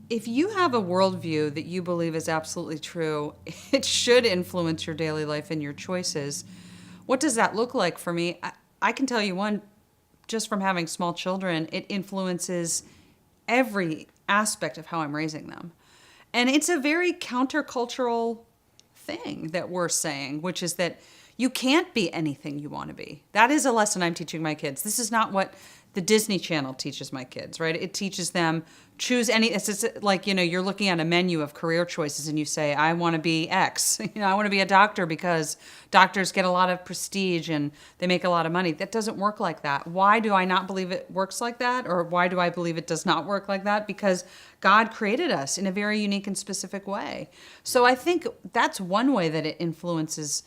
if you have a worldview that you believe is absolutely true, it should influence your daily life and your choices. What does that look like for me? I can tell you one, just from having small children, it influences every aspect of how I'm raising them. And it's a very countercultural thing that we're saying, which is that you can't be anything you want to be. That is a lesson I'm teaching my kids. This is not what the Disney Channel teaches my kids, right? It teaches them choose any. It's like, you're looking at a menu of career choices and you say, I want to be X. I want to be a doctor because doctors get a lot of prestige and they make a lot of money. That doesn't work like that. Why do I not believe it works like that? Or why do I believe it does not work like that? Because God created us in a very unique and specific way. So I think that's one way that it influences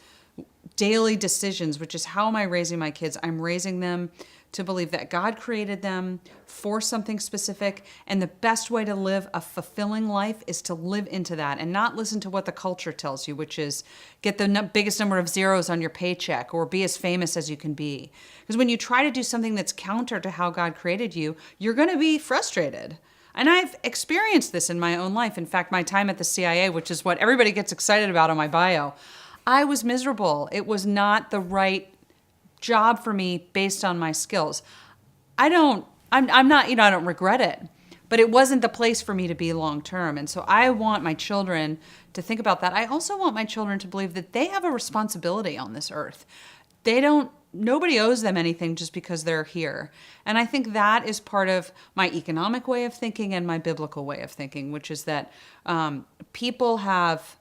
daily decisions, which is how am I raising my kids? I'm raising them to believe that God created them for something specific, and the best way to live a fulfilling life is to live into that and not listen to what the culture tells you, which is get the biggest number of zeros on your paycheck or be as famous as you can be. Because when you try to do something that's counter to how God created you, you're going to be frustrated. And I've experienced this in my own life. In fact, my time at the CIA, which is what everybody gets excited about on my bio, I was miserable. It was not the right job for me based on my skills. I'm not, I don't regret it, but it wasn't the place for me to be long term. And so I want my children to think about that. I also want my children to believe that they have a responsibility on this earth. Nobody owes them anything just because they're here. And I think that is part of my economic way of thinking and my biblical way of thinking, which is that people have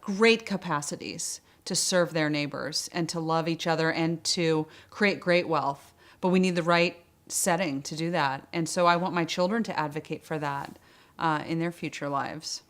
great capacities to serve their neighbors and to love each other and to create great wealth. But we need the right setting to do that. And so I want my children to advocate for that in their future lives.